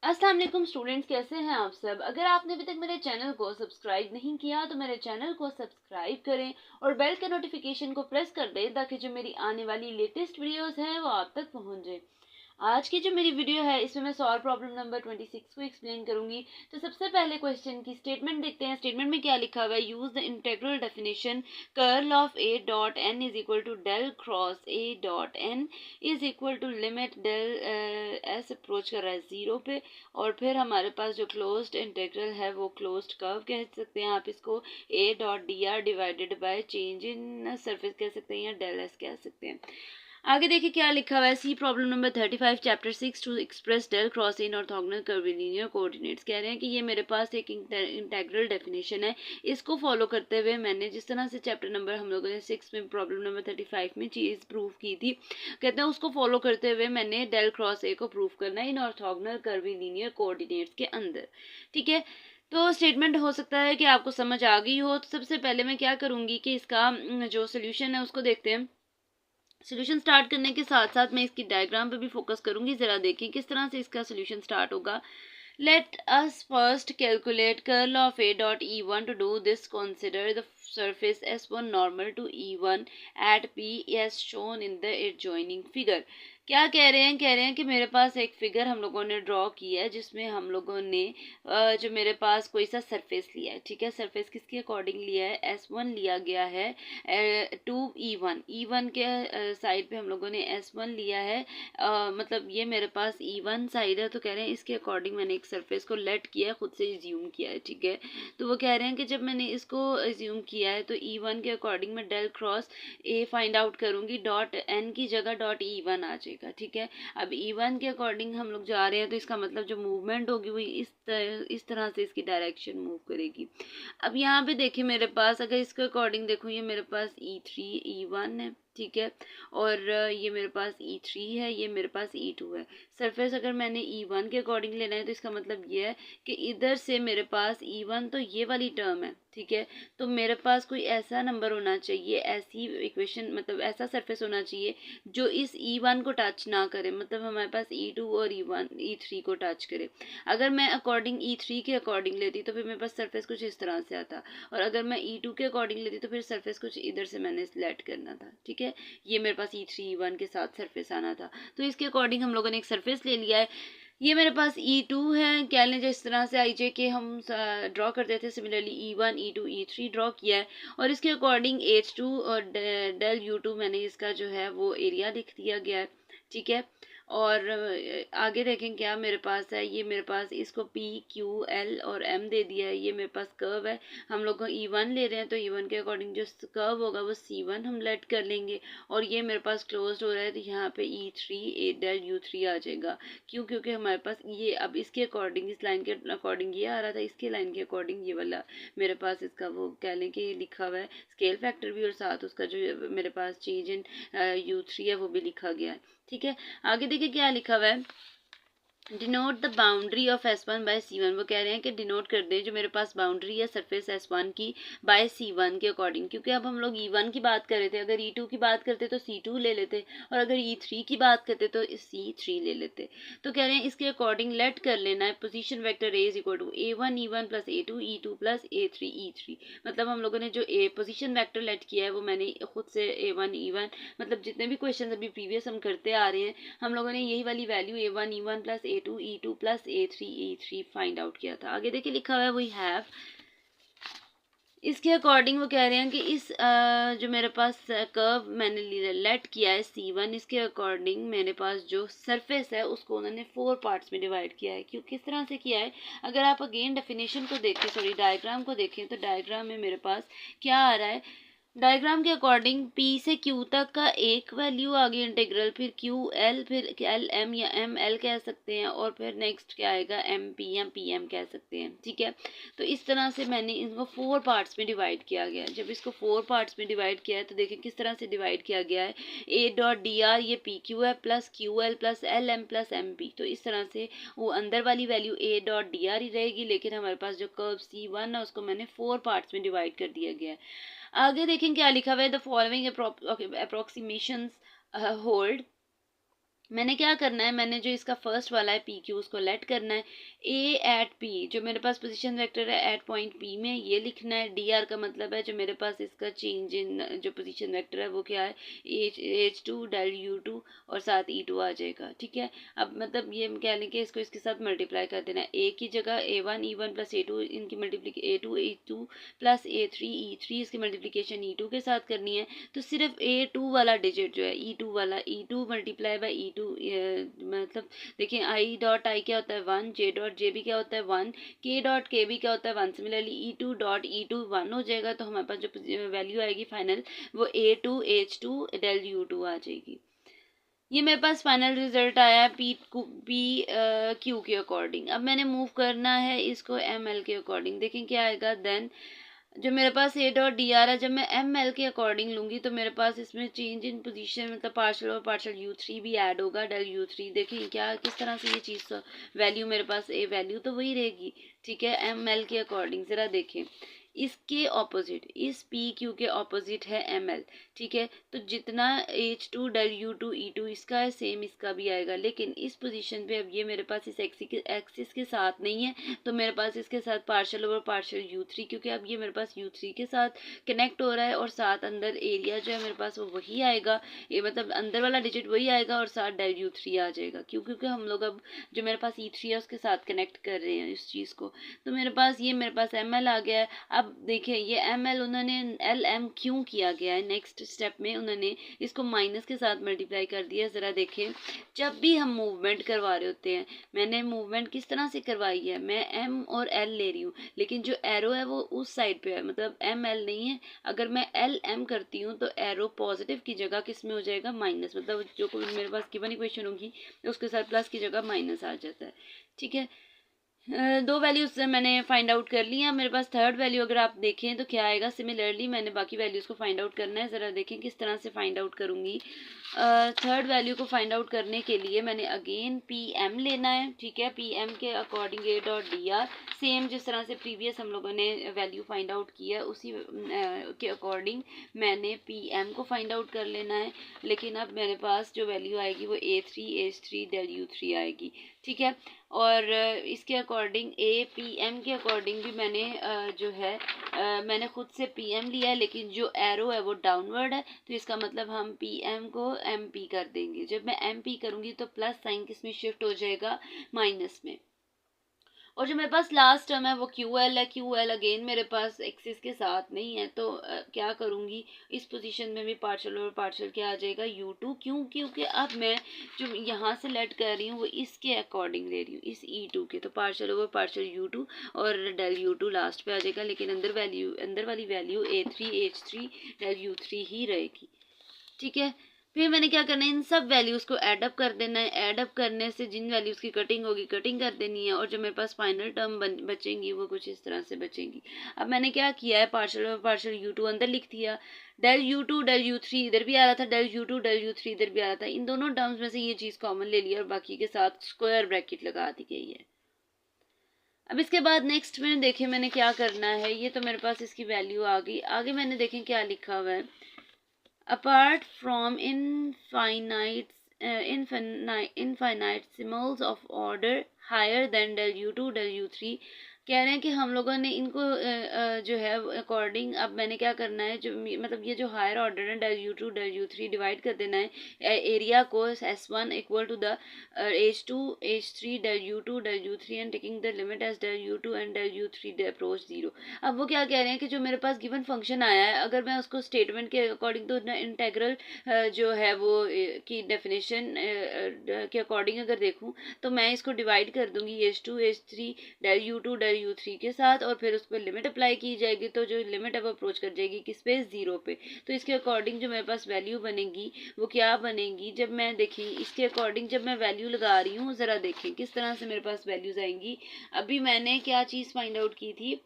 अस्सलाम वालेकुम स्टूडेंट्स, कैसे हैं आप सब। अगर आपने अभी तक मेरे चैनल को सब्सक्राइब नहीं किया तो मेरे चैनल को सब्सक्राइब करें और बेल के नोटिफिकेशन को प्रेस कर दें ताकि जो मेरी आने वाली लेटेस्ट वीडियोस हैं वो आप तक पहुंच जाए। आज की जो मेरी वीडियो है इसमें मैं सॉल्व प्रॉब्लम नंबर 26 को एक्सप्लेन करूंगी। तो सबसे पहले क्वेश्चन की स्टेटमेंट देखते हैं। स्टेटमेंट में क्या लिखा हुआ है, use the integral definition curl of A dot n is equal to del cross A dot n is equal to limit del S approach कर रहा है जीरो पे। और फिर हमारे पास जो क्लोज्ड इंटीग्रल है वो क्लोज्ड कर्व कह सकते हैं आप इसको, ए dot D R divided by change in surface कह सकते हैं या डेल एस कह सकते हैं। आगे देखिए क्या लिखा हुआ है। See problem number 35 chapter 6 to express del cross in orthogonal curvilinear coordinates. कह रहे हैं कि ये मेरे पास एक इंटेग्रल डेफिनेशन है, इसको फॉलो करते हुए मैंने जिस तरह से चैप्टर नंबर हम लोगों ने 6 में प्रॉब्लम नंबर 35 में चीज़ प्रूव की थी, कहते हैं उसको फॉलो करते हुए मैंने डेल क्रॉस ए को प्रूव करना है इन ऑर्थोगोनल कर्वीलिनियर कोऑर्डिनेट्स के अंदर। ठीक है, तो स्टेटमेंट हो सकता है कि आपको समझ आ गई हो। तो सबसे पहले मैं क्या करूँगी कि इसका जो सोल्यूशन है उसको देखते हैं। सोल्यूशन स्टार्ट करने के साथ साथ मैं इसकी डायग्राम पे भी फोकस करूंगी। ज़रा देखिए किस तरह से इसका सोल्यूशन स्टार्ट होगा। Let us first calculate curl of A dot e one. To do this consider the surface S1 normal to E1 at P as shown in the adjoining figure। क्या कह रहे हैं, कह रहे हैं कि मेरे पास एक फिगर हम लोगों ने ड्रॉ की है जिसमें हम लोगों ने जो मेरे पास कोई सा सरफेस लिया है। ठीक है, सरफेस किसके अकॉर्डिंग लिया है, S1 लिया गया है टू E1। E1 के साइड पे हम लोगों ने S1 लिया है, मतलब ये मेरे पास E1 साइड है। तो कह रहे हैं इसके अकॉर्डिंग मैंने एक सरफेस को लेट किया है, खुद से एज्यूम किया है। ठीक है, तो वो कह रहे हैं कि जब मैंने इसको एज्यूम किया है तो E1 के अकॉर्डिंग मैं del cross A find out करूंगी, डॉट एन की जगह डॉट E1 आ जाएगा। ठीक है, अब E1 के अकॉर्डिंग हम लोग जा रहे हैं तो इसका मतलब जो मूवमेंट होगी वो इस तरह से इसकी डायरेक्शन मूव करेगी। अब यहाँ पे देखिए मेरे पास अगर इसके अकॉर्डिंग देखूँ, ये मेरे पास E3 E1 है। ठीक है, और ये मेरे पास E3 है, ये मेरे पास E2 है। सरफेस अगर मैंने E1 के अकॉर्डिंग लेना है तो इसका मतलब ये है कि इधर से मेरे पास E1 तो ये वाली टर्म है। ठीक है, तो मेरे पास कोई ऐसा नंबर होना चाहिए, ऐसी इक्वेशन मतलब ऐसा सरफेस होना चाहिए जो इस E1 को टच ना करे, मतलब हमारे पास E2 और E3 को टच करे। अगर मैं अकॉर्डिंग E3 के अकॉर्डिंग लेती तो फिर मेरे पास सरफेस कुछ इस तरह से आता, और अगर मैं E2 के अकॉर्डिंग लेती तो फिर सरफेस कुछ इधर से मैंने सिलेक्ट करना था। ठीक है, ये मेरे पास E3 E1 के साथ सरफेस आना था। तो इसके अकॉर्डिंग हम लोगों ने एक सरफेस ले लिया है। ये मेरे पास E2 है, कह लें जिस तरह से आई जे के हम ड्रॉ करते थे, similarly E1 E2 E3 draw किया है। और इसके अकॉर्डिंग H2 और डेल U2 मैंने इसका जो है वो एरिया लिख दिया गया है। ठीक है, और आगे देखें क्या मेरे पास है, ये मेरे पास इसको P Q L और M दे दिया है। ये मेरे पास कर्व है, हम लोग E1 ले रहे हैं तो E1 के अकॉर्डिंग जो कर्व होगा वो C1 हम लेट कर लेंगे। और ये मेरे पास क्लोज्ड हो रहा है तो यहाँ पे E3 डेल U3 आ जाएगा। क्यों, क्योंकि हमारे पास ये अब इसके अकॉर्डिंग, इस लाइन के अकॉर्डिंग ये आ रहा था, इसके लाइन के अकॉर्डिंग ये वाला मेरे पास इसका वो कह लें कि लिखा हुआ है स्केल फैक्टर भी, और साथ उसका जो मेरे पास चेंज इन U3 है वो भी लिखा गया है। ठीक है, आगे देखिए क्या लिखा हुआ है। Denote the boundary of S1 by C1। वो कह रहे हैं कि डिनोट कर दें जो मेरे पास बाउंड्री है सरफेस S1 की बाय C1 के अकॉर्डिंग, क्योंकि अब हम लोग E1 की बात कर रहे थे। अगर E2 की बात करते तो C2 ले लेते, और अगर E3 की बात करते तो C3 ले लेते। तो कह रहे हैं इसके अकॉर्डिंग लेट कर लेना है position vector A is equal to A1 E1 plus A2 E2 plus A3 E3। मतलब हम लोगों ने जो पोजीशन वेक्टर लेट किया है वो मैंने खुद से A1 E1, मतलब जितने भी क्वेश्चन अभी प्रीवियस हम करते आ रहे हैं हम लोगों ने यही वाली value A1 E1 plus A2 E2 plus A3 E3 find out किया था। आगे देखिए लिखा हुआ है वी हैव। इसके अकॉर्डिंग वो कह रहे हैं कि इस जो मेरे पास कर्व मैंने लेट किया है C1, इसके अकॉर्डिंग मेरे पास जो सरफेस है उसको उन्होंने 4 पार्ट्स में डिवाइड किया है। क्यों, किस तरह से किया है, अगर आप अगेन डेफिनेशन को देखें, सॉरी डायग्राम को देखें, तो डायग्राम में मेरे पास क्या आ रहा है, डायग्राम के अकॉर्डिंग P से Q तक का एक वैल्यू आ गई इंटीग्रल, फिर QL, फिर LM या ML कह सकते हैं, और फिर नेक्स्ट क्या आएगा MP या PM कह सकते हैं। ठीक है, तो इस तरह से मैंने इनको 4 पार्ट्स में डिवाइड किया गया है। जब इसको 4 पार्ट्स में डिवाइड किया है तो देखें किस तरह से डिवाइड किया गया है। A डॉट DR ये PQ है plus QL plus LM plus MP। तो इस तरह से वो अंदर वाली वैल्यू A डॉट DR ही रहेगी, लेकिन हमारे पास जो कर्व C1 है उसको मैंने 4 पार्ट्स में डिवाइड कर दिया गया है। आगे देखें क्या लिखा हुआ है, द फॉलोइंग अप्रोक्सीमेशंस होल्ड। मैंने क्या करना है, मैंने जो इसका फर्स्ट वाला है पी क्यू उसको लेट करना है, ए एट पी जो मेरे पास पोजीशन वेक्टर है एट पॉइंट पी में ये लिखना है। डी आर का मतलब है जो मेरे पास इसका चेंज इन जो पोजीशन वेक्टर है वो क्या है, h two del you two और साथ ई टू आ जाएगा। ठीक है, अब मतलब ये कह लें कि इसको इसके साथ मल्टीप्लाई कर देना है। ए की जगह ए वन प्लस ए टू इनकी मल्टीप्लिके ए टू प्लस ए थ्री इसकी मल्टीप्लिकेशन ई टू के साथ करनी है। तो सिर्फ ए टू वाला डिजिट जो है ई टू वाला, E two multiply by E two, मतलब देखिए आई डॉट आई क्या होता है 1, जे डॉट जे भी क्या होता है 1, के डॉट के भी क्या होता है 1। सिमिलरली ई टू डॉट ई टू 1 हो जाएगा, तो हमारे पास जो वैल्यू आएगी फाइनल वो A two H two del you two आ जाएगी। ये मेरे पास फाइनल रिजल्ट आया है पी क्यू के अकॉर्डिंग। अब मैंने मूव करना है इसको एम एल के अकॉर्डिंग। देखें क्या आएगा, देन जो मेरे पास ए डॉट डी आर है जब मैं एम एल के अकॉर्डिंग लूँगी तो मेरे पास इसमें चेंज इन पोजीशन मतलब पार्शल और पार्शल यू थ्री भी ऐड होगा, डेल यू थ्री। देखिए क्या किस तरह से ये चीज़ वैल्यू मेरे पास ए वैल्यू तो वही रहेगी। ठीक है, एम एल के अकॉर्डिंग ज़रा देखें इसके ऑपोजिट, इस पी क्यू के ऑपोजिट है एम एल। ठीक है, तो जितना h two del you two e two इसका है सेम इसका भी आएगा, लेकिन इस पोजीशन पे अब ये मेरे पास इस एक्सिस के साथ नहीं है, तो मेरे पास इसके साथ partial over partial u three, क्योंकि अब ये मेरे पास यू थ्री के साथ कनेक्ट हो रहा है और साथ अंदर एरिया जो है मेरे पास वो वही आएगा, ये मतलब अंदर वाला डिजिट वही आएगा और साथ डेल यू थ्री आ जाएगा। क्यों, क्योंकि हम लोग अब जो मेरे पास ई थ्री है उसके साथ कनेक्ट कर रहे हैं इस चीज़ को, तो मेरे पास ये मेरे पास एम एल आ गया है। अब देखिए ये एम एल उन्होंने एल एम क्यों किया गया है, नेक्स्ट स्टेप में उन्होंने इसको माइनस के साथ मल्टीप्लाई कर दिया। ज़रा देखें जब भी हम मूवमेंट करवा रहे होते हैं, मैंने मूवमेंट किस तरह से करवाई है, मैं एम और एल ले रही हूँ लेकिन जो एरो है वो उस साइड पे है, मतलब एम एल नहीं है। अगर मैं एल एम करती हूँ तो एरो पॉजिटिव की जगह किस में हो जाएगा, माइनस, मतलब जो मेरे पास गिवन इक्वेशन होगी उसके साथ प्लस की जगह माइनस आ जाता है। ठीक है, दो वैल्यूज़ मैंने फाइंड आउट कर ली हैं। मेरे पास थर्ड वैल्यू अगर आप देखें तो क्या आएगा, सिमिलरली मैंने बाकी वैल्यूज़ को फाइंड आउट करना है। ज़रा देखें किस तरह से फाइंड आउट करूँगी। थर्ड वैल्यू को फाइंड आउट करने के लिए मैंने अगेन पी एम लेना है। ठीक है, पी एम के अकॉर्डिंग ए डॉट डी आर सेम जिस तरह से प्रीवियस हम लोगों ने वैल्यू फाइंड आउट किया उसी के अकॉर्डिंग मैंने पी एम को फाइंड आउट कर लेना है। लेकिन अब मेरे पास जो वैल्यू आएगी वो A three H three del you three आएगी। ठीक है, और इसके अकॉर्डिंग ए पी एम के अकॉर्डिंग भी मैंने जो है मैंने खुद से पी एम लिया है, लेकिन जो एरो है वो डाउनवर्ड है, तो इसका मतलब हम पी एम को एम पी कर देंगे। जब मैं एम पी करूँगी तो प्लस साइन किस में शिफ्ट हो जाएगा, माइनस में। और जो मेरे पास लास्ट टर्म है वो क्यू एल है। क्यू एल अगेन मेरे पास एक्सिस के साथ नहीं है, तो क्या करूँगी, इस पोजीशन में भी पार्शल और पार्शल क्या आ जाएगा यू टू। क्यों, क्योंकि अब मैं जो यहाँ से लेट कर रही हूँ वो इसके अकॉर्डिंग ले रही हूँ, इस ई टू के, तो partial over partial you two और डेल यू टू लास्ट पे आ जाएगा, लेकिन अंदर वाली value A three H three del you three ही रहेगी। ठीक है, फिर मैंने क्या करना है, इन सब वैल्यूज़ को ऐड अप कर देना है। ऐड अप करने से जिन वैल्यूज़ की कटिंग होगी कटिंग कर देनी है, और जो मेरे पास फाइनल टर्म बचेंगी वो कुछ इस तरह से बचेंगी। अब मैंने क्या किया है, पार्शल और पार्शल यू टू अंदर लिख दिया, del you two del you three इधर भी आ रहा था, del you two del you three इधर भी आ रहा था, इन दोनों टर्म्स में से ये चीज़ कॉमन ले लिया और बाकी के साथ स्क्वायर ब्रैकेट लगा दी गई है। अब इसके बाद नेक्स्ट में देखें मैंने क्या करना है, ये तो मेरे पास इसकी वैल्यू आ गई। आगे मैंने देखें क्या लिखा हुआ है, apart from infinitesimals of order higher than del u2 del u3, कह रहे हैं कि हम लोगों ने इनको जो है अकॉर्डिंग, अब मैंने क्या करना है, जो मतलब ये जो हायर ऑर्डर है del you two del you three divide कर देना है एरिया को S one equal to the h two h three del you two del you three and taking the limit as del you two and del you three approach zero. अब वो क्या कह रहे हैं कि जो मेरे पास गिवन फंक्शन आया है अगर मैं उसको स्टेटमेंट के अकॉर्डिंग तो इंटेग्रल जो है वो की डेफिनेशन के अकॉर्डिंग अगर देखूँ तो मैं इसको डिवाइड कर दूंगी h two h three del you two del you three के साथ, और फिर उस पर लिमिट अप्लाई की जाएगी, तो जो लिमिट है वो अप्रोच कर जाएगी किस पे, जीरो पे। तो इसके अकॉर्डिंग जो मेरे पास वैल्यू बनेगी वो क्या बनेगी, जब मैं देखी इसके अकॉर्डिंग जब मैं वैल्यू लगा रही हूँ, ज़रा देखें किस तरह से मेरे पास वैल्यूज़ आएंगी। अभी मैंने क्या चीज़ फाइंड आउट की थी,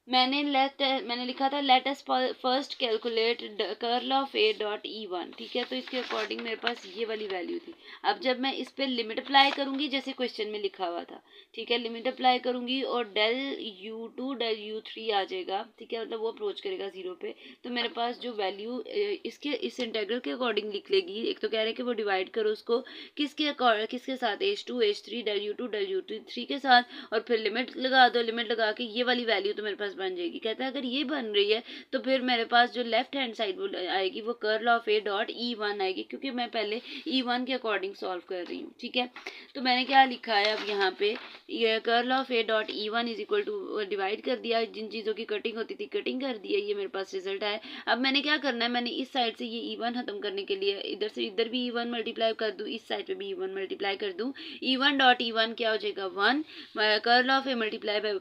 मैंने लिखा था late us first calculate curl of A dot e one, ठीक है। तो इसके अकॉर्डिंग मेरे पास ये वाली वैल्यू थी। अब जब मैं इस पर लिमिट अप्लाई करूंगी जैसे क्वेश्चन में लिखा हुआ था, ठीक है, लिमिट अप्लाई करूंगी और del you two del you three आ जाएगा, ठीक है, मतलब वो अप्रोच करेगा जीरो पे। तो मेरे पास जो वैल्यू इसके इस इंटेग्रल के अकॉर्डिंग लिख लेगी। एक तो कह रहे हैं कि वो डिवाइड करो उसको किसके साथ, h two h three del you three के साथ, और फिर लिमिट लगा दो। लिमिट लगा के ये वाली वैल्यू तो मेरे पास बन जाएगी। कहता है अगर ये बन रही है तो फिर मेरे पास जो लेफ्ट हैंड साइड वो आएगी वो curl of A dot e one आएगी, क्योंकि मैं पहले ई वन के अकॉर्डिंग सॉल्व कर रही हूँ, ठीक है। तो मैंने क्या लिखा है अब यहाँ पे, ये curl of A dot e one is equal to divide कर दिया, जिन चीज़ों की कटिंग होती थी कटिंग कर दिया, ये मेरे पास रिजल्ट आया। अब मैंने क्या करना है, मैंने इस साइड से ये ई वन खत्म करने के लिए इधर से इधर भी ई वन मल्टीप्लाई कर दूँ, इस साइड पे भी ई वन मल्टीप्लाई कर दूँ। E one dot e one क्या हो जाएगा, one, curl of A multiply by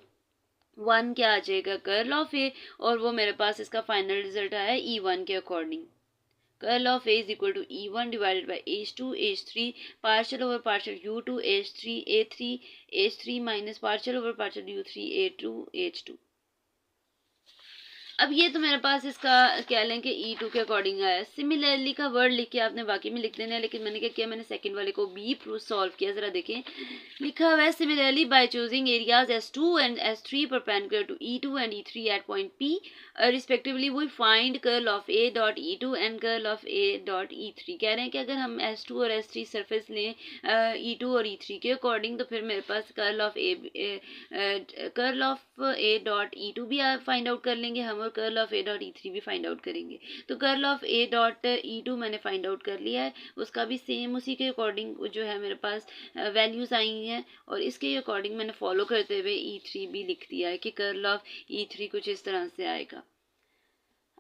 one क्या आ जाएगा, कर्ल ऑफ ए, और वो मेरे पास इसका फाइनल रिजल्ट आया ई वन के according. Curl of A is equal to e one divided by h two h three, partial over partial you two h three minus partial over partial u three h two. अब ये तो मेरे पास इसका कह लें कि ई टू के अकॉर्डिंग आया। सिमिलरली का वर्ड लिख के आपने बाकी में लिख देना है, लेकिन मैंने क्या किया, मैंने सेकंड वाले को भी सॉल्व किया। जरा देखें, लिखा हुआ है similarly by choosing areas S2 and S3 perpendicular to E2 and E3 at point P respectively we find curl of A dot E2 and curl of A dot E3। कह रहे हैं कि अगर हम S2 और S3 सरफेस लें E2 और E3 के अकॉर्डिंग, तो फिर मेरे पास curl of A dot E2 भी फाइंड आउट कर लेंगे हम, और curl of A dot E three भी फाइंड आउट करेंगे। तो curl of A dot E two मैंने फाइंड आउट कर लिया है, उसका भी सेम उसी के अकॉर्डिंग जो है मेरे पास वैल्यूज आई हैं, और इसके अकॉर्डिंग मैंने फॉलो करते हुए ई थ्री भी लिख दिया है कि कर्ल ऑफ ई थ्री कुछ इस तरह से आएगा।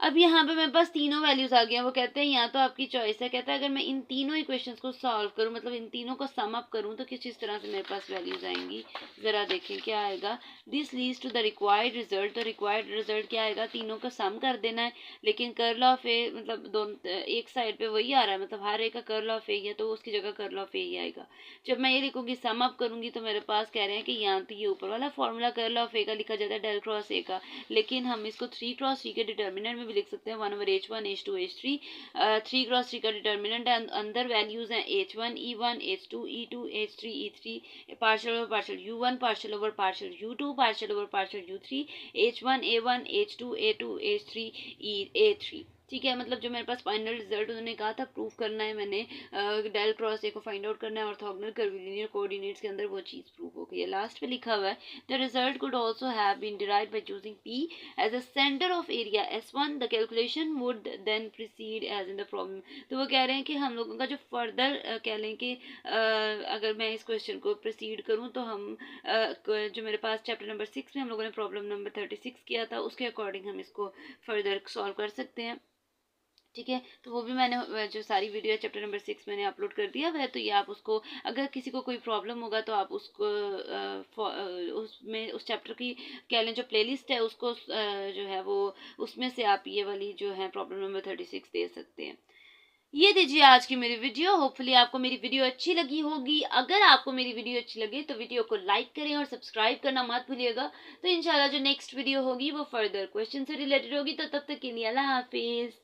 अब यहाँ पे मेरे पास तीनों वैल्यूज आ गए हैं। वो कहते हैं यहाँ तो आपकी चॉइस है, कहता है अगर मैं इन तीनों इक्वेशंस को सॉल्व करूँ, मतलब इन तीनों को सम अप करूँ, तो किस तरह से मेरे पास वैल्यूज आएंगी। ज़रा देखें क्या आएगा, this leads to the required result. तो रिक्वायर्ड रिजल्ट क्या आएगा, तीनों का सम कर देना है, लेकिन कर्ल ऑफ ए मतलब दोनों एक साइड पे वही आ रहा है, मतलब हर एक का कर्ल ऑफ ए है तो उसकी जगह कर्ल ऑफ ए ही आएगा। जब मैं ये लिखूंगी सम अप करूंगी तो मेरे पास कह रहे हैं कि यहाँ तो ये ऊपर वाला फॉर्मूला कर्ल ऑफ ए का लिखा जाता है डेल क्रॉस ए का, लेकिन हम इसको 3x3 के डिटर्मिनेंट में भी लिख सकते हैं, 1/h1 h2 h3। 3x3 का डिटर्मिनेंट है, अंदर वैल्यूज हैं h1 e1 h2 e2 h3 e3, partial over partial u1 partial over partial u2 partial over partial u3, h1 a1 h2 a2 h3 a3, ठीक है। मतलब जो मेरे पास फाइनल रिजल्ट उन्होंने कहा था प्रूफ करना है, मैंने डेल क्रॉस ए को फाइंड आउट करना है ऑर्थोगोनल कर्वीलिनियर कोऑर्डिनेट्स के अंदर, वो चीज़ प्रूफ हो गई है। लास्ट पे लिखा हुआ है the result could also have been derived by choosing P as a centre of area S1, the calculation would then proceed as in the problem. तो वो कह रहे हैं कि हम लोगों का जो फर्दर कह लें कि अगर मैं इस क्वेश्चन को प्रोसीड करूँ तो हम जो मेरे पास चैप्टर नंबर 6 में हम लोगों ने प्रॉब्लम नंबर 36 किया था, उसके अकॉर्डिंग हम इसको फर्दर सॉल्व कर सकते हैं, ठीक है। तो वो भी मैंने जो सारी वीडियो है चैप्टर नंबर 6 मैंने अपलोड कर दिया है, तो ये आप उसको, अगर किसी को कोई प्रॉब्लम होगा तो आप उसको उसमें उस चैप्टर की कह लें जो प्लेलिस्ट है उसको जो है वो उसमें से आप ये वाली जो है प्रॉब्लम नंबर 36 दे सकते हैं। ये दीजिए आज की मेरी वीडियो। होपफुली आपको मेरी वीडियो अच्छी लगी होगी। अगर आपको मेरी वीडियो अच्छी लगे तो वीडियो को लाइक करें और सब्सक्राइब करना मत भूलिएगा। तो इंशाल्लाह जो नेक्स्ट वीडियो होगी वो फर्दर क्वेश्चन से रिलेटेड होगी। तो तब तक के लिए अल्लाह हाफिज़।